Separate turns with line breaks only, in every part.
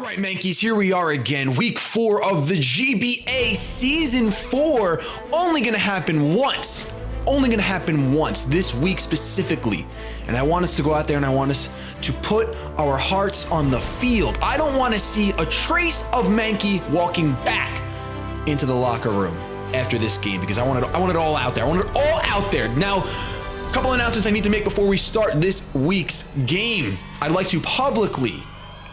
Alright, Mankeys, here we are again. Week 4 of the GBA Season 4. Only gonna happen once. Only gonna happen once, this week specifically. And I want us to go out there and I want us to put our hearts on the field. I don't want to see a trace of Mankey walking back into the locker room after this game because I want it all out there. I want it all out there. Now, a couple announcements I need to make before we start this week's game. I'd like to publicly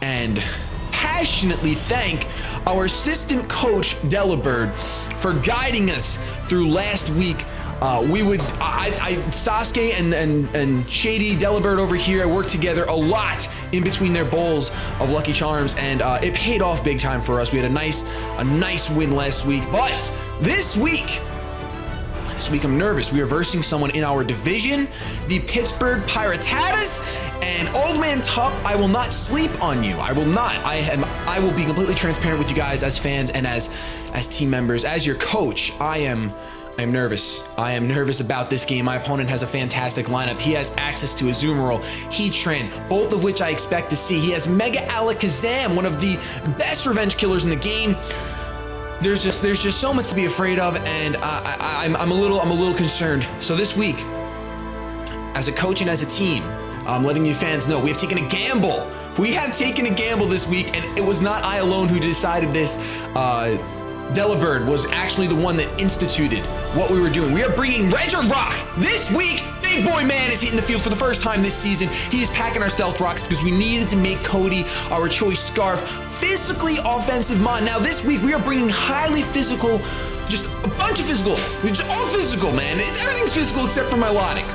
and passionately thank our assistant coach Delibird for guiding us through last week. Sasuke and Shady Delibird over here, I worked together a lot in between their bowls of Lucky Charms, and it paid off big time for us. We had a nice win last week, but this week I'm nervous. We are versing someone in our division, the Pittsburgh Pirattatas, and Old Man Tup, I will not sleep on you. I will not. I will be completely transparent with you guys as fans and as team members. As your coach, I am nervous. I am nervous about this game. My opponent has a fantastic lineup. He has access to Azumarill, Heatran, both of which I expect to see. He has Mega Alakazam, one of the best revenge killers in the game. There's just so much to be afraid of, and I'm a little concerned. So this week, as a coach and as a team, I'm letting you fans know we have taken a gamble. We have taken a gamble this week, and it was not I alone who decided this. Delibird was actually the one that instituted what we were doing. We are bringing Regirock this week. Big boy man is hitting the field for the first time this season. He is packing our stealth rocks because we needed to make Cody, our choice scarf, physically offensive mon. Now this week we are bringing highly physical, just a bunch of physical. It's all physical, man. Everything's physical except for Melodic.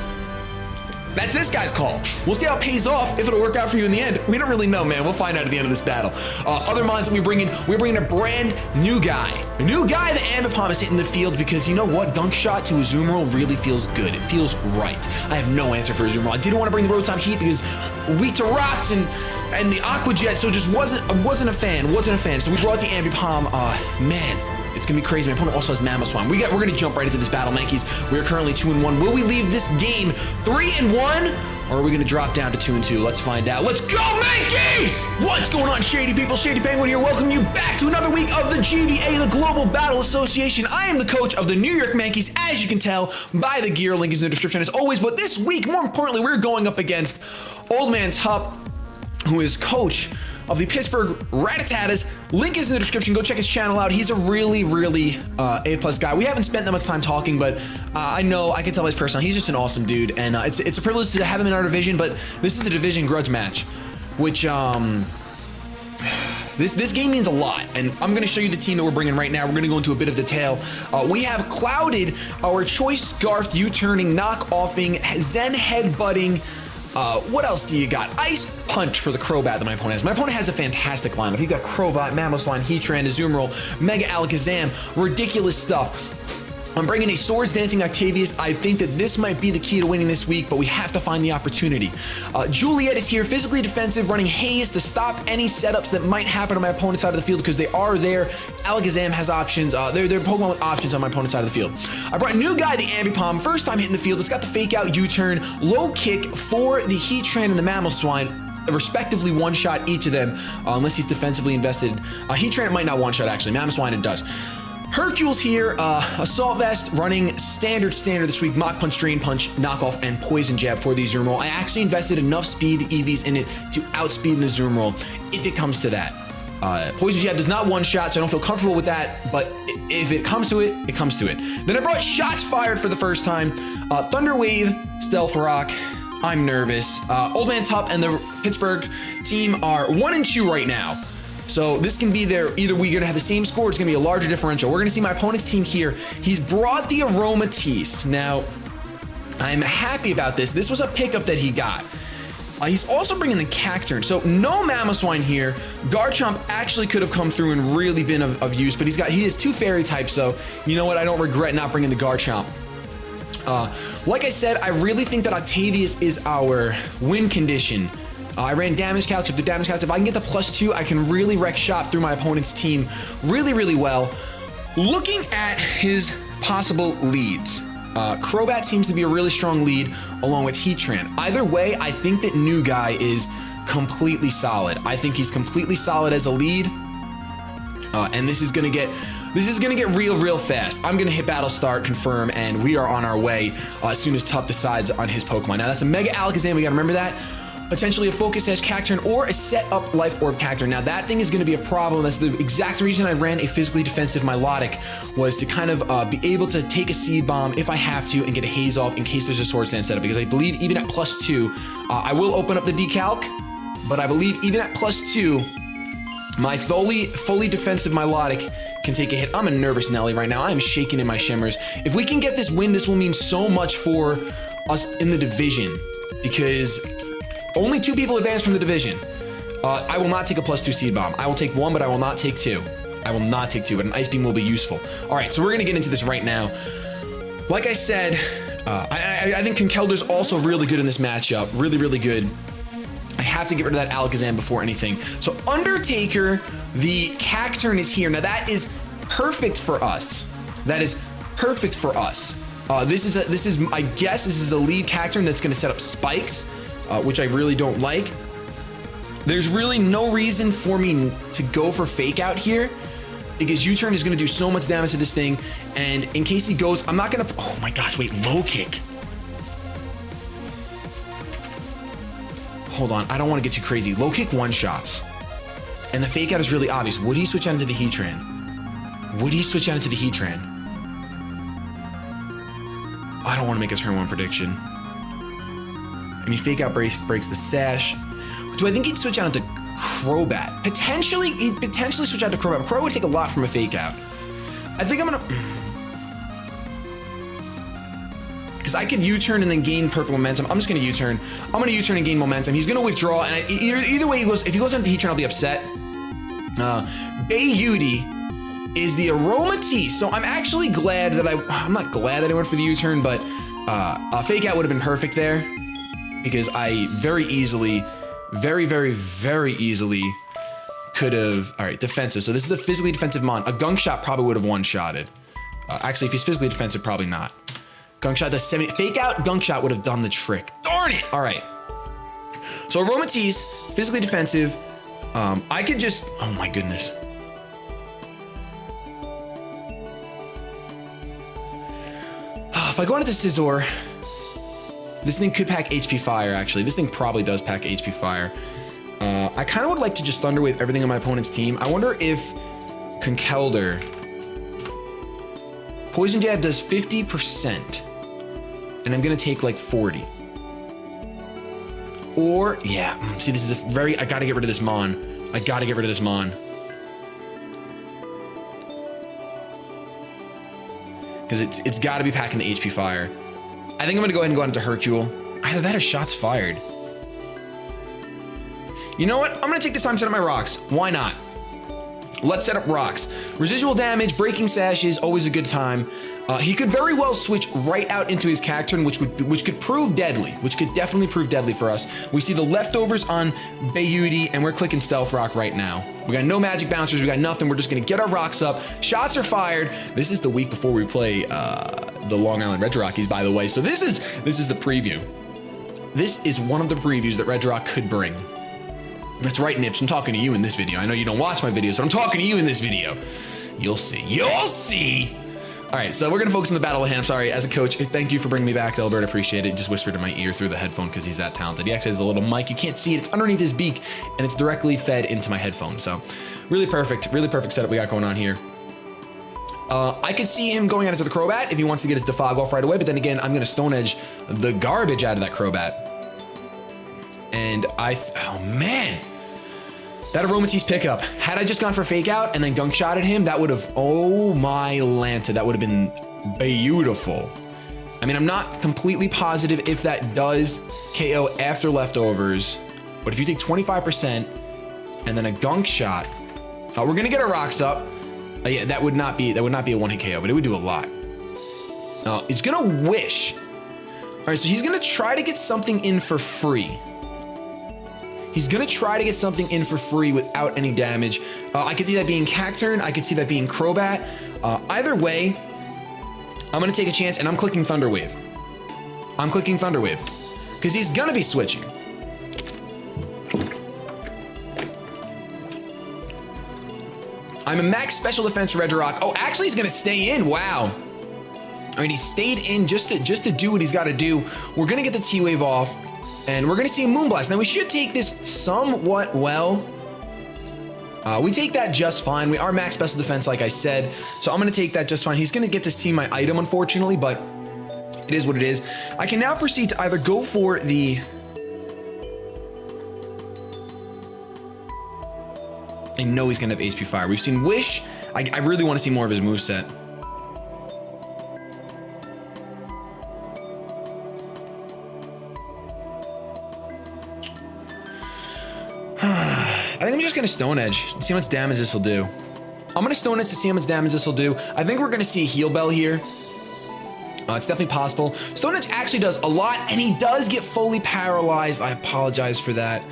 That's this guy's call. We'll see how it pays off, if it'll work out for you in the end. We don't really know, man. We'll find out at the end of this battle. Other mons that we're bringing a brand new guy. A new guy that Ambipom is hitting the field because you know what? Dunk shot to Azumarill really feels good. It feels right. I have no answer for Azumarill. I didn't want to bring the Rotom Heat because weak to rocks and the Aqua Jet, so just wasn't a fan. So we brought the Ambipom. Man. It's gonna be crazy. My opponent also has Mamoswine. We're gonna jump right into this battle, Mankeys. We are currently 2-1. Will we leave this game 3-1, or are we gonna drop down to 2-2? Let's find out. Let's go, Mankeys! What's going on, Shady people? ShadyPenguinn here. Welcome you back to another week of the GBA, the Global Battle Association. I am the coach of the New York Mankeys, as you can tell by the gear. Link is in the description as always. But this week, more importantly, we're going up against Old Man Tup, who is coach of the Pittsburgh Pirattatas. Link is in the description. Go check his channel out. He's a really A+ guy. We haven't spent that much time talking, but I know, I can tell by his personality, he's just an awesome dude, and it's a privilege to have him in our division, but this is a division grudge match, which, this game means a lot, and I'm going to show you the team that we're bringing right now. We're going to go into a bit of detail. We have Clouded, our choice scarfed, U-turning, knock-offing, Zen headbutting. What else do you got? Ice Punch for the Crobat that my opponent has. My opponent has a fantastic lineup. He's got Crobat, Mamoswine, Heatran, Azumarill, Mega Alakazam. Ridiculous stuff. I'm bringing a Swords Dancing Octavius. I think that this might be the key to winning this week, but we have to find the opportunity. Juliet is here, physically defensive, running Haze to stop any setups that might happen on my opponent's side of the field because they are there. Alakazam has options. They're Pokemon with options on my opponent's side of the field. I brought a new guy, the Ambipom. First time hitting the field. It's got the fake out U-turn, low kick for the Heatran and the Mamoswine. Respectively one-shot each of them, unless he's defensively invested. Heatran might not one-shot actually. Mamoswine it does. Hercule's here, Assault Vest running standard this week, Mach Punch, Drain Punch, Knockoff, and Poison Jab for the Azumarill. I actually invested enough speed EVs in it to outspeed the Azumarill if it comes to that. Poison Jab does not one-shot, so I don't feel comfortable with that, but if it comes to it, it comes to it. Then I brought Shots Fired for the first time, Thunder Wave, Stealth Rock. I'm nervous. Old Man Tup and the Pittsburgh team are 1-2 right now. So this can be either we're gonna have the same score, or it's gonna be a larger differential. We're gonna see my opponent's team here. He's brought the Aromatisse. Now, I'm happy about this. This was a pickup that he got. He's also bringing the Cacturne. So no Mamoswine here. Garchomp actually could have come through and really been of use, but he has 2 fairy types, so you know what? I don't regret not bringing the Garchomp. Like I said, I really think that Octavius is our win condition. I ran damage calcs. If the damage calcs, if I can get the +2, I can really wreck shop through my opponent's team really well. Looking at his possible leads, Crobat seems to be a really strong lead along with Heatran. Either way, I think that new guy is completely solid. I think he's completely solid as a lead. And this is gonna get real fast. I'm gonna hit battle start, confirm, and we are on our way as soon as Tup decides on his Pokemon. Now that's a Mega Alakazam, we gotta remember that. Potentially a Focus Sash Cacturn or a Set Up Life Orb Cacturn. Now that thing is gonna be a problem. That's the exact reason I ran a physically defensive Milotic, was to kind of be able to take a Seed Bomb if I have to and get a Haze off in case there's a Swords Dance setup, because I believe even at +2, I will open up the decalc, but I believe even at +2, my fully defensive Milotic can take a hit. I'm a nervous Nelly right now. I am shaking in my shimmers. If we can get this win, this will mean so much for us in the division, because only 2 people advance from the division. I will not take a +2 Seed Bomb. I will take 1, but I will not take 2. I will not take 2, but an Ice Beam will be useful. All right, so we're gonna get into this right now. Like I said, I think Conkeldur's also really good in this matchup. Really good. I have to get rid of that Alakazam before anything. So Undertaker, the Cacturn is here. Now that is perfect for us. That is perfect for us. This is I guess this is a lead Cacturn that's gonna set up spikes, which I really don't like. There's really no reason for me to go for Fake Out here, because U-Turn is gonna do so much damage to this thing, and in case he goes, I'm not gonna, oh my gosh, wait, Low Kick. Hold on, I don't want to get too crazy. Low Kick one-shots. And the Fake Out is really obvious. Would he switch out into the Heatran? Would he switch out into the Heatran? I don't want to make a turn 1 prediction. I mean, Fake Out breaks the Sash. Do I think he'd switch out into Crobat? Potentially, he'd potentially switch out to Crobat. Crobat would take a lot from a Fake Out. I think I'm gonna... because I could U-turn and then gain perfect momentum. I'm just gonna U-turn. I'm gonna U-turn and gain momentum. He's gonna withdraw, and either way he goes, if he goes into the Heatran, I'll be upset. Bayudi is the Aromatisse, so I'm actually glad that I'm not glad that I went for the U-turn, but Fake Out would have been perfect there, because I very easily, very easily could have, all right, defensive. So this is a physically defensive Mon. A Gunk Shot probably would have one-shotted. Actually, if he's physically defensive, probably not. Gunk Shot, the 70, Fake Out, Gunk Shot would have done the trick. Darn it! All right. So Aromatisse, physically defensive. I could just, oh my goodness. If I go into Scizor, this thing could pack HP Fire, actually. This thing probably does pack HP Fire. I kind of would like to just Thunder Wave everything on my opponent's team. I wonder if Conkeldurr, Poison Jab does 50%, and I'm gonna take like 40. Or, yeah, see, this is a very, I gotta get rid of this Mon. I gotta get rid of this Mon. Because it's gotta be packing the HP Fire. I think I'm gonna go ahead and go into Hercule. Either that or Shots Fired. You know what? I'm gonna take this time to set up my rocks. Why not? Let's set up rocks. Residual damage, breaking sashes, always a good time. He could very well switch right out into his Cacturn, which could prove deadly, which could definitely prove deadly for us. We see the leftovers on Bayudi, and we're clicking Stealth Rock right now. We got no magic bouncers, we got nothing. We're just gonna get our rocks up. Shots are fired. This is the week before we play the Long Island Red Rockies, by the way. So this is the preview. This is one of the previews that Red Rock could bring. That's right, Nips, I'm talking to you in this video. I know you don't watch my videos, but I'm talking to you in this video. You'll see, you'll see. All right, so we're gonna focus on the battle at hand. I'm sorry, as a coach, thank you for bringing me back, Albert, I appreciate it. Just whispered in my ear through the headphone because he's that talented. He actually has a little mic, you can't see it, it's underneath his beak, and it's directly fed into my headphone. So really perfect setup we got going on here. I could see him going out into the Crobat if he wants to get his Defog off right away, but then again, I'm gonna Stone Edge the garbage out of that Crobat. And oh man. That Aromatisse pickup, had I just gone for Fake Out and then Gunk Shot at him, that would have, oh my Lanta, that would have been beautiful. I mean, I'm not completely positive if that does KO after leftovers, but if you take 25% and then a Gunk Shot, we're gonna get our rocks up. Yeah, that would not be a one-hit KO, but it would do a lot. It's gonna Wish. All right, so he's gonna try to get something in for free. He's gonna try to get something in for free without any damage. I could see that being Cacturn, I could see that being Crobat. Either way, I'm gonna take a chance and I'm clicking Thunder Wave. I'm clicking Thunder Wave, because he's gonna be switching. I'm a max special defense Red Rock. Oh, actually he's gonna stay in, wow. All right, he stayed in just to do what he's gotta do. We're gonna get the T-Wave off and we're gonna see a Moonblast. Now we should take this somewhat well. We take that just fine. We are max special defense, like I said. So I'm gonna take that just fine. He's gonna get to see my item, unfortunately, but it is what it is. I can now proceed to either go for the... I know he's gonna have HP Fire. We've seen Wish. I really want to see more of his moveset. I think I'm just gonna Stone Edge and see how much damage this will do. I'm gonna Stone Edge to see how much damage this will do. I think we're gonna see a Heal Bell here. It's definitely possible. Stone Edge actually does a lot, and he does get fully paralyzed. I apologize for that.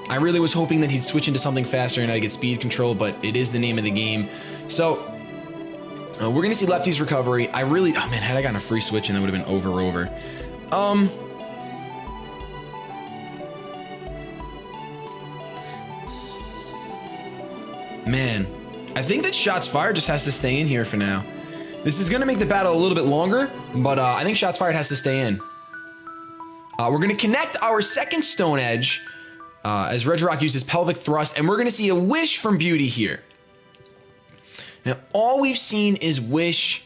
I really was hoping that he'd switch into something faster and I'd get speed control, but it is the name of the game. So we're gonna see Lefty's recovery. I really, oh man, had I gotten a free switch and that would have been over. Man, I think that Shots Fired just has to stay in here for now. This is gonna make the battle a little bit longer, but I think Shots Fired has to stay in. We're gonna connect our second Stone Edge as Regirock uses Pelvic Thrust, and we're gonna see a Wish from Beauty here. Now, all we've seen is Wish.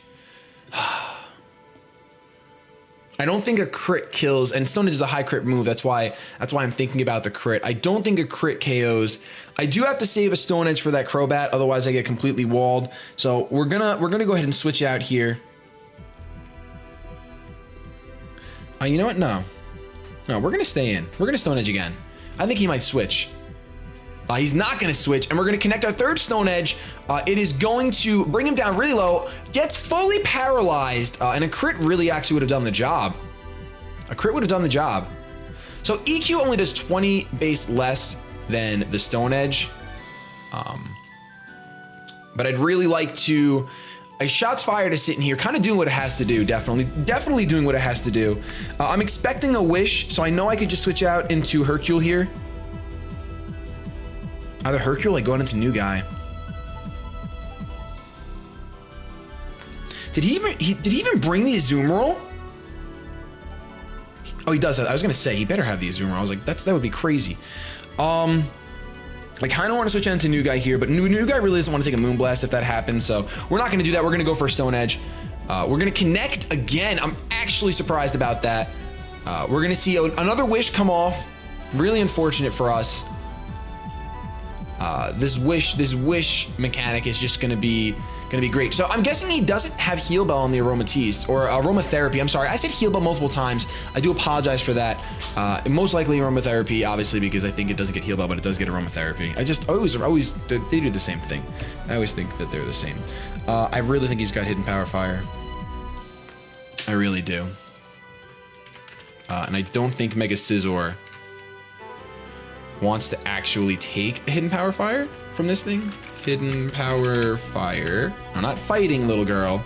I don't think a crit kills, and Stone Edge is a high crit move. That's why I'm thinking about the crit. I don't think a crit KOs. I do have to save a Stone Edge for that Crobat, otherwise I get completely walled. So we're gonna go ahead and switch out here. You know what? No, we're gonna stay in. We're gonna Stone Edge again. I think he might switch. He's not gonna switch, and we're gonna connect our third Stone Edge. It is going to bring him down really low, gets fully paralyzed, and a crit really actually would have done the job. A crit would have done the job. So EQ only does 20 base less than the Stone Edge. But I'd really like to, a Shots Fired is sitting here, kind of doing what it has to do, definitely doing what it has to do. I'm expecting a Wish, so I know I could just switch out into Hercule here. Either Hercule or going into New Guy. Did he even bring the Azumarill? Oh, he does have. I was gonna say he better have the Azumarill. I was like, that would be crazy. I kind of want to switch into New Guy here, but New Guy really doesn't want to take a Moonblast if that happens, so we're not going to do that. We're going to go for a Stone Edge. We're going to connect again. I'm actually surprised about that. We're going to see another Wish come off. Really unfortunate for us. This Wish mechanic is just going to be great. So I'm guessing he doesn't have Heal Bell on the Aromatisse, or Aromatherapy. I'm sorry, I said Heal Bell multiple times. I do apologize for that. Most likely Aromatherapy, obviously, because I think it doesn't get Heal Bell, but it does get Aromatherapy. I just always, they do the same thing. I always think that they're the same. I really think he's got Hidden Power Fire. I really do. And I don't think Mega Scizor wants to actually take a Hidden Power Fire from this thing. Hidden Power Fire. No, not fighting, little girl.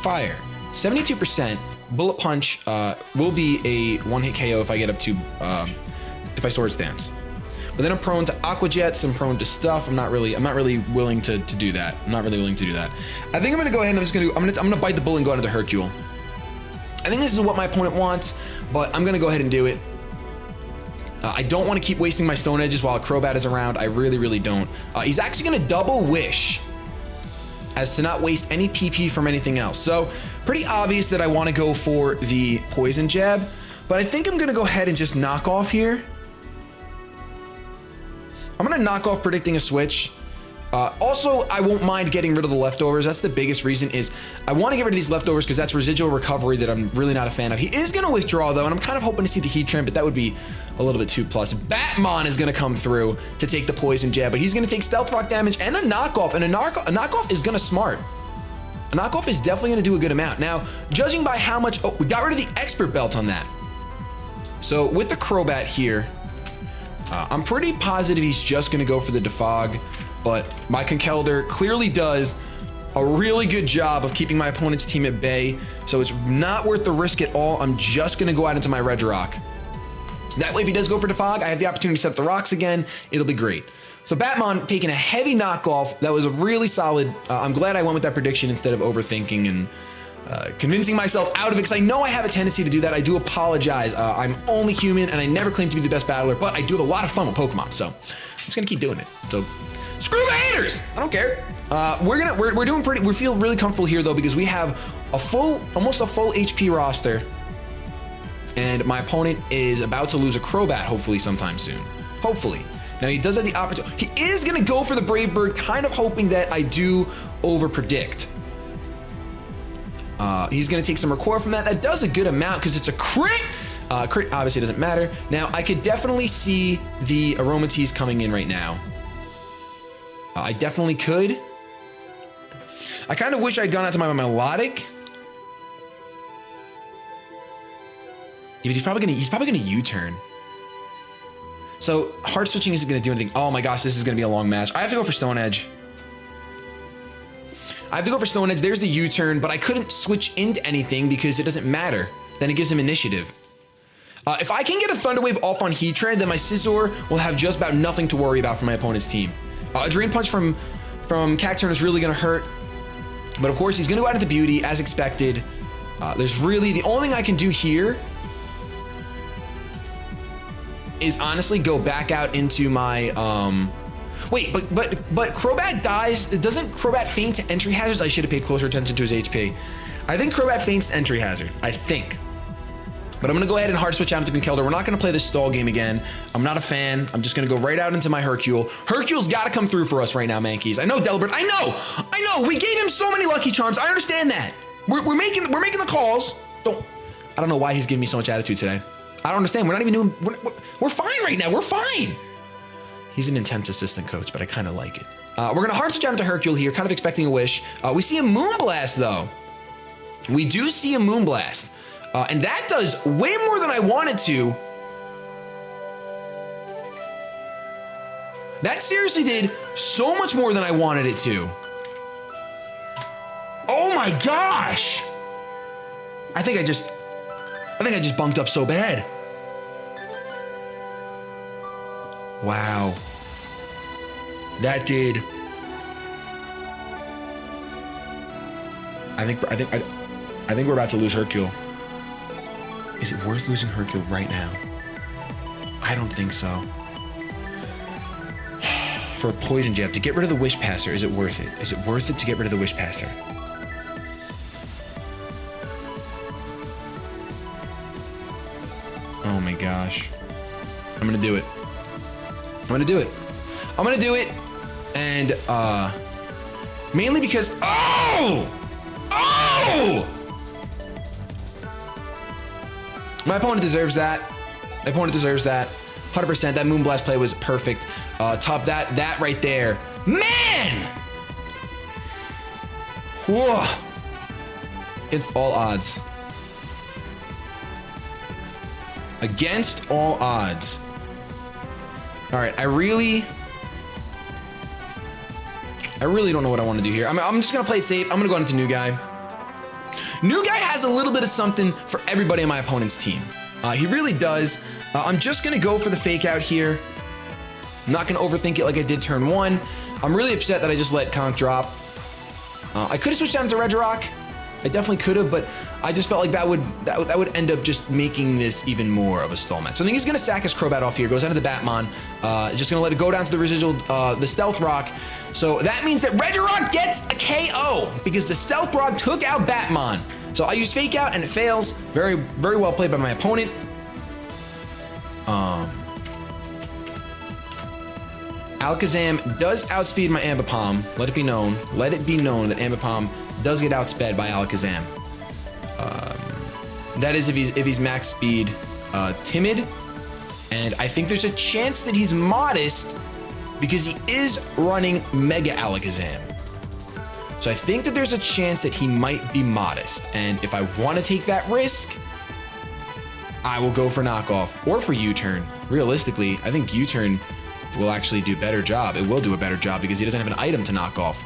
Fire. 72%. Bullet Punch will be a one-hit KO if I get up to, if I Sword Stance. But then I'm prone to Aqua Jets, I'm prone to stuff. I'm not really willing to do that. I'm not really willing to do that. I think I'm gonna go ahead and I'm gonna bite the bullet and go into Hercule. I think this is what my opponent wants, but I'm gonna go ahead and do it. I don't want to keep wasting my Stone Edges while a Crobat is around. I really don't. He's actually going to double Wish as to not waste any PP from anything else. So pretty obvious that I want to go for the Poison Jab, but I think I'm going to go ahead and just knock off here. I'm going to knock off predicting a switch. Also, I won't mind getting rid of the leftovers. That's the biggest reason, is I want to get rid of these leftovers because that's residual recovery that I'm really not a fan of. He is going to withdraw though, and I'm kind of hoping to see the Heat Tramp, but that would be a little bit too plus. Batmon is going to come through to take the Poison Jab, but he's going to take Stealth Rock damage and a knockoff, and a knockoff is going to smart. A knockoff is definitely going to do a good amount. Now, judging by how much, oh, we got rid of the Expert Belt on that. So with the Crobat here, I'm pretty positive he's just going to go for the Defog. But my Conkeldurr clearly does a really good job of keeping my opponent's team at bay, so it's not worth the risk at all. I'm just gonna go out into my Regirock. That way, if he does go for Defog, I have the opportunity to set up the rocks again. It'll be great. So Batmon taking a heavy knockoff. That was a really solid. I'm glad I went with that prediction instead of overthinking and convincing myself out of it, because I know I have a tendency to do that. I do apologize. I'm only human, and I never claim to be the best battler, but I do have a lot of fun with Pokemon, so I'm just gonna keep doing it. So screw the haters. I don't care. We're doing pretty. We feel really comfortable here though, because we have almost a full HP roster. And my opponent is about to lose a Crobat, hopefully sometime soon. Hopefully. Now he does have the opportunity. He is gonna go for the Brave Bird, kind of hoping that I do over-predict. He's gonna take some recoil from that. That does a good amount because it's a crit. Crit obviously doesn't matter. Now I could definitely see the Aromatisse coming in right now. I definitely could. I kind of wish I'd gone out to my Melodic. Yeah, but he's probably gonna U-turn. So hard switching isn't gonna do anything. Oh my gosh, this is gonna be a long match. I have to go for Stone Edge. There's the U-turn, but I couldn't switch into anything because it doesn't matter. Then it gives him initiative. If I can get a Thunder Wave off on Heatran, then my Scizor will have just about nothing to worry about for my opponent's team. A Drain Punch from Cacturne is really gonna hurt. But of course, he's gonna go out into Beauty as expected. There's really, the only thing I can do here is honestly go back out into my, wait, but Crobat dies. Doesn't Crobat feint to entry hazards? I should have paid closer attention to his HP. I think Crobat feints to entry hazard, I think. But I'm gonna go ahead and hard switch out into Conkeldurr. We're not gonna play this stall game again. I'm not a fan. I'm just gonna go right out into my Hercule. Hercule's gotta come through for us right now, Mankeys. I know, Delbert, I know. We gave him so many Lucky Charms. I understand that. We're making the calls. I don't know why he's giving me so much attitude today. I don't understand. We're not even doing, we're fine right now. We're fine. He's an intense assistant coach, but I kind of like it. We're gonna hard switch out into Hercule here, kind of expecting a wish. We see a Moonblast though. We do see a Moonblast. And that does way more than I wanted to. That seriously did so much more than I wanted it to. Oh my gosh. I think I just bunked up so bad. Wow. That did. I think we're about to lose Hercule. Is it worth losing Hercule right now? I don't think so. For a Poison Jab, to get rid of the Wish Passer, is it worth it? Is it worth it to get rid of the Wish Passer? Oh my gosh. I'm gonna do it. And mainly because, my opponent deserves that. 100%. That Moonblast play was perfect. Top that right there. Man! Whoa. Against all odds. All right, I really don't know what I want to do here. I'm just gonna play it safe. I'm gonna go into New Guy. New Guy has a little bit of something for everybody on my opponent's team. He really does. I'm just gonna go for the fake out here. I'm not gonna overthink it like I did turn one. I'm really upset that I just let Conk drop. I could have switched down to Regirock. I definitely could have, but I just felt like that would end up just making this even more of a stall match. So I think he's gonna sack his Crobat off here, goes out of the Batmon, just gonna let it go down to the residual, the Stealth Rock. So that means that Regirock gets a KO because the Stealth Rock took out Batmon. So I use Fake Out and it fails. Very, very well played by my opponent. Alakazam does outspeed my Ambipom. Let it be known that Ambipom does get outsped by Alakazam. That is if he's max speed timid. And I think there's a chance that he's modest because he is running Mega Alakazam. So I think that there's a chance that he might be modest. And if I want to take that risk, I will go for knockoff or for U-turn. Realistically, I think U-turn will actually do a better job. It will do a better job because he doesn't have an item to knock off.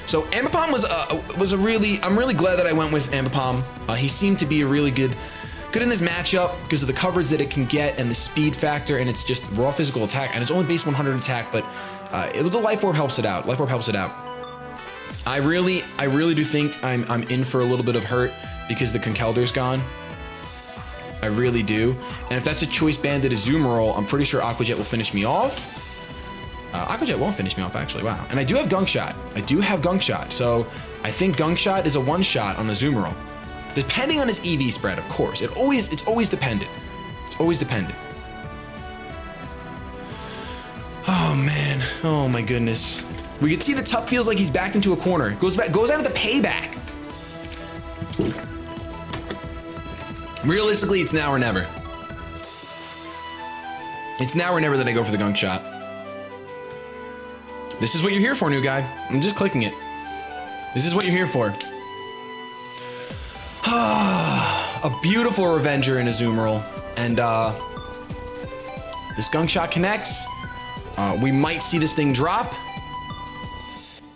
So Ambipom was a really, I'm really glad that I went with Ambipom. He seemed to be a really good good in this matchup because of the coverage that it can get and the speed factor, and it's just raw physical attack, and it's only base 100 attack, but the Life Orb helps it out. Life Orb helps it out. I really do think I'm in for a little bit of hurt because the Conkeldur's gone. I really do. And if that's a Choice Bandit Azumarill, I'm pretty sure Aqua Jet will finish me off. Aqua Jet won't finish me off, actually. Wow. And I do have Gunk Shot. So I think Gunk Shot is a one-shot on Azumarill. Depending on his EV spread, of course. It's always dependent. It's always dependent. Oh, man. Oh, my goodness. We can see the Tup feels like he's backed into a corner. Goes out of the payback. Realistically, it's now or never. It's now or never that I go for the Gunk Shot. This is what you're here for, new guy. I'm just clicking it. This is what you're here for. A beautiful Revenger in Azumarill. And this Gunk Shot connects. We might see this thing drop.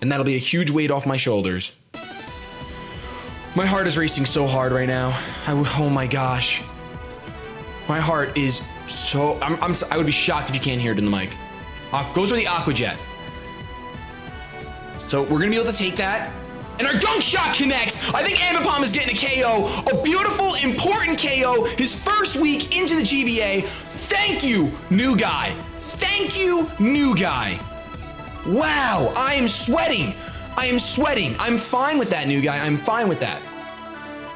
And that'll be a huge weight off my shoulders. My heart is racing so hard right now. Oh my gosh. My heart is so... I would be shocked if you can't hear it in the mic. Goes for the Aqua Jet. So we're going to be able to take that. And our Gunk Shot connects. I think Ambipom is getting a KO. A beautiful, important KO. His first week into the GBA. Thank you, new guy. Thank you, new guy. Wow, I am sweating. I'm fine with that, new guy. I'm fine with that.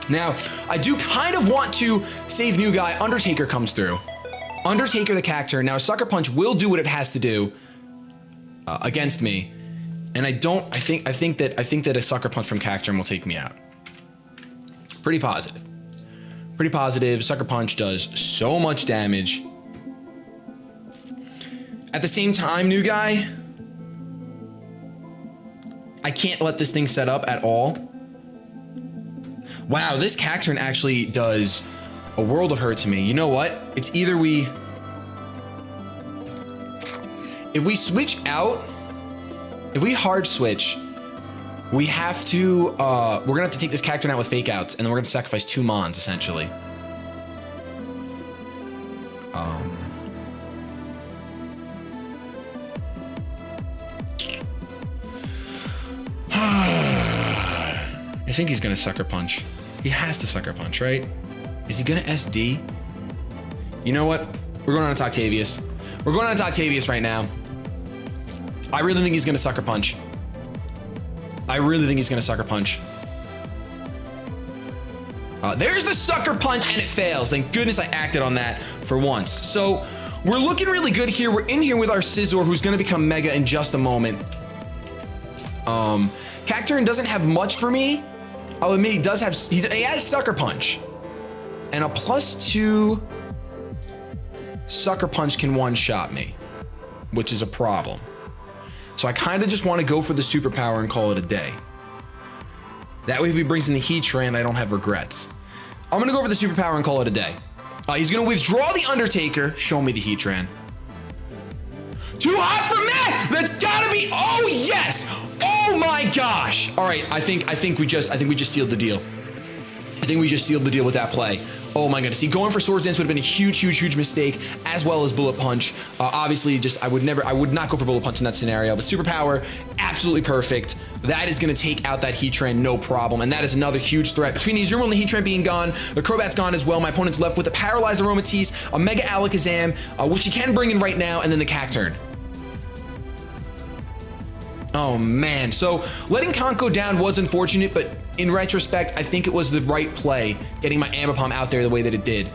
Now, I do kind of want to save new guy. Undertaker comes through. Undertaker the Cacturne. Now, a Sucker Punch will do what it has to do against me. And I think that a Sucker Punch from Cacturne will take me out. Pretty positive. Pretty positive. Sucker Punch does so much damage. At the same time, new guy, I can't let this thing set up at all. Wow, this Cacturne actually does a world of hurt to me. You know what? It's either if we switch out, if we hard switch, we have to, we're gonna have to take this Cacturne out with Fake Outs, and then we're gonna sacrifice 2 Mons, essentially. I think he's gonna Sucker Punch. He has to Sucker Punch, right? Is he gonna SD? You know what? We're going on to Octavius. We're going on to Octavius right now. I really think he's gonna Sucker Punch. There's the Sucker Punch, and it fails. Thank goodness I acted on that for once. So we're looking really good here. We're in here with our Scizor, who's gonna become Mega in just a moment. Cacturne doesn't have much for me. I'll admit he has Sucker Punch. And a +2 Sucker Punch can one-shot me, which is a problem. So I kind of just want to go for the superpower and call it a day. That way if he brings in the Heatran, I don't have regrets. I'm going to go for the superpower and call it a day. He's going to withdraw the Undertaker. Show me the Heatran. Too hot for that! That's gotta be, oh yes! Oh my gosh! All right, I think we just sealed the deal. I think we just sealed the deal with that play. Oh my goodness, see, going for Swords Dance would have been a huge mistake, as well as Bullet Punch. Obviously, I would not go for Bullet Punch in that scenario, but Superpower, absolutely perfect. That is gonna take out that Heatran, no problem, and that is another huge threat. Between the Azumarill and the Heatran being gone, the Crobat's gone as well. My opponent's left with a Paralyzed Aromatisse, a Mega Alakazam, which he can bring in right now, and then the Cacturne. Oh man, so letting Conko down was unfortunate, but in retrospect, I think it was the right play, getting my Ambipom out there the way that it did.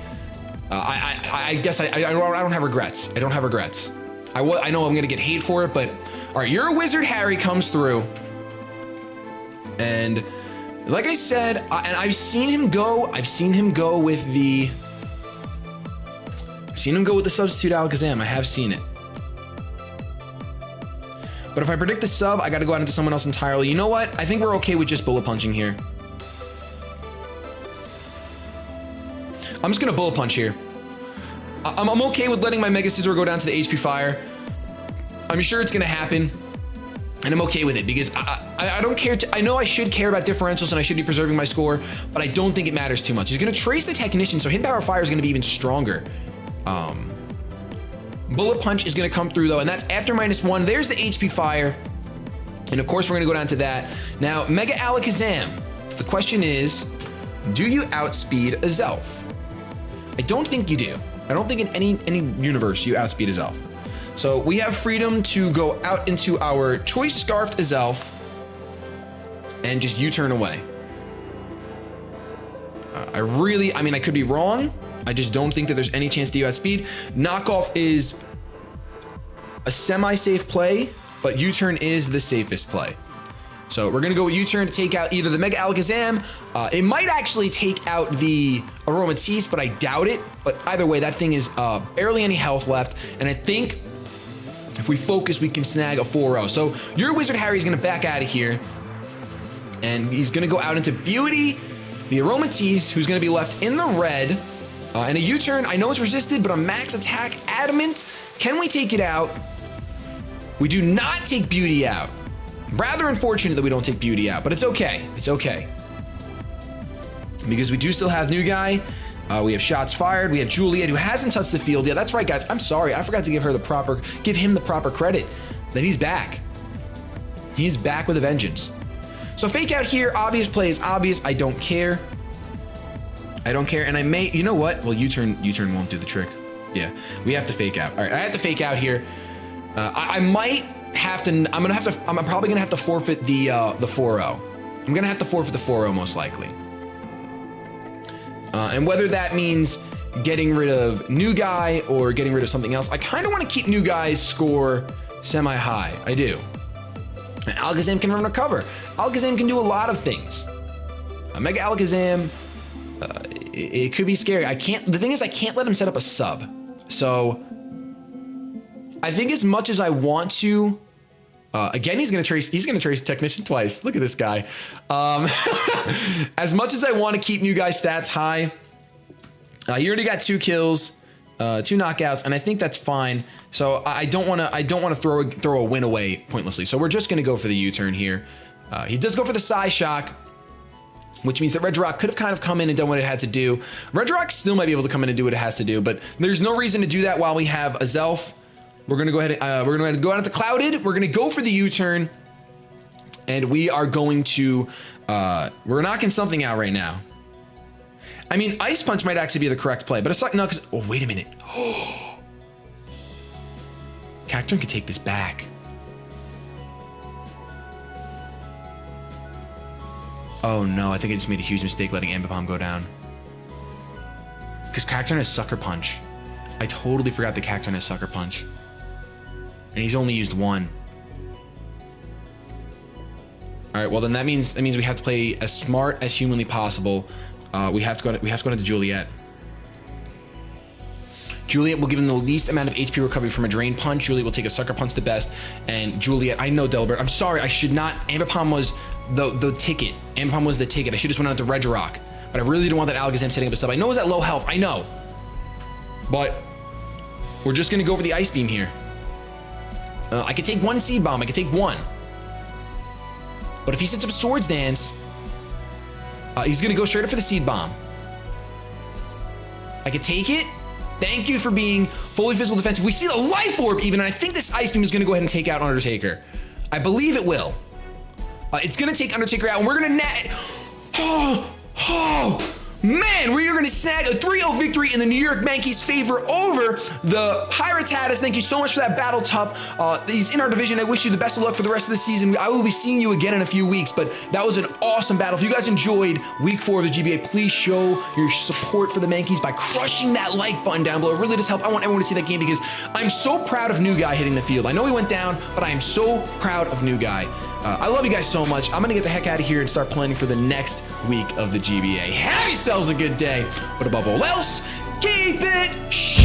I guess I don't have regrets. I don't have regrets. I know I'm gonna get hate for it, but all right, You're a Wizard Harry comes through. And like I said, and I've seen him go with the substitute Alakazam. I have seen it. But if I predict the sub, I gotta go out into someone else entirely. You know what? I think we're okay with just Bullet Punching here. I'm just gonna Bullet Punch here. I'm okay with letting my Mega Scizor go down to the HP Fire. I'm sure it's gonna happen. And I'm okay with it because I don't care. I know I should care about differentials and I should be preserving my score, but I don't think it matters too much. He's going to trace the technician, so hidden power fire is going to be even stronger. Bullet punch is going to come through though, and that's after -1. There's the HP fire. And of course, we're going to go down to that. Now, Mega Alakazam. The question is, do you outspeed a Zelf? I don't think you do. I don't think in any universe you outspeed a Zelf. So we have freedom to go out into our Choice Scarfed Azelf and just U-turn away. I mean, I could be wrong. I just don't think that there's any chance that you outspeed. Knockoff is a semi-safe play, but U-turn is the safest play. So we're gonna go with U-turn to take out either the Mega Alakazam. It might actually take out the Aromatisse, but I doubt it. But either way, that thing is barely any health left. And I think if we focus, we can snag a 4-0. So your Wizard Harry is gonna back out of here. And he's gonna go out into Beauty, the Aromatisse, who's gonna be left in the red. And a U-turn, I know it's resisted, but a max attack, Adamant. Can we take it out? We do not take Beauty out. Rather unfortunate that we don't take Beauty out, but it's okay. It's okay. Because we do still have New Guy. We have shots fired. We have Juliet, who hasn't touched the field yet. That's right, guys. I'm sorry. I forgot to give him the proper credit that he's back. He's back with a vengeance. So fake out here. Obvious play is obvious. I don't care. I don't care. And I may, you know what? Well, U-turn won't do the trick. Yeah, we have to fake out. All right, I have to fake out here. I might have to. I'm probably gonna have to forfeit the 4-0. I'm gonna have to forfeit the 4-0 most likely. And whether that means getting rid of New Guy or getting rid of something else, I kind of want to keep New Guy's score semi-high. I do. And Alakazam can recover. Alakazam can do a lot of things. Mega Alakazam, it could be scary. The thing is, I can't let him set up a sub. So I think as much as I want to, again, he's gonna trace Technician twice. Look at this guy. As much as I want to keep New Guy's stats high, he already got 2 kills, 2 knockouts, and I think that's fine. So I don't want to throw a win away pointlessly. So we're just gonna go for the U-turn here. He does go for the Psy Shock, which means that Regirock could have kind of come in and done what it had to do. Regirock still might be able to come in and do what it has to do, but there's no reason to do that while we have a Zelf. We're gonna go ahead. We're gonna go out into Clouded. We're gonna go for the U-turn, and we are going to. We're knocking something out right now. I mean, Ice Punch might actually be the correct play, but it's like no. Because oh, wait a minute. Oh, Cacturne could take this back. Oh no, I think I just made a huge mistake letting Ambipom go down. Because Cacturne has Sucker Punch. I totally forgot that Cacturne has Sucker Punch. And he's only used 1. All right, well then that means we have to play as smart as humanly possible. We have to go into Juliet. Juliet will give him the least amount of HP recovery from a Drain Punch. Juliet will take a Sucker Punch the best. And Juliet, I know Delbert. I'm sorry, I should not. Ambipom was the ticket. Ambipom was the ticket. I should just went out to Regirock. But I really didn't want that Alakazam setting up a sub. I know it was at low health. I know. But we're just gonna go for the Ice Beam here. I could take 1 Seed Bomb. I could take 1. But if he sets up Swords Dance, he's gonna go straight up for the Seed Bomb. I could take it. Thank you for being fully physical defensive. We see the Life Orb even, and I think this Ice Beam is gonna go ahead and take out Undertaker. I believe it will. It's gonna take Undertaker out, and we're gonna net. Oh, man, we are going to snag a 3-0 victory in the New York Mankeys' favor over the Pirattatas. Thank you so much for that battle, Tup. He's in our division. I wish you the best of luck for the rest of the season. I will be seeing you again in a few weeks, but that was an awesome battle. If you guys enjoyed week 4 of the GBA, please show your support for the Mankeys by crushing that like button down below. It really does help. I want everyone to see that game because I'm so proud of New Guy hitting the field. I know he went down, but I am so proud of New Guy. I love you guys so much. I'm going to get the heck out of here and start planning for the next week of the GBA. Have yourselves a good day, but above all else, keep it shady.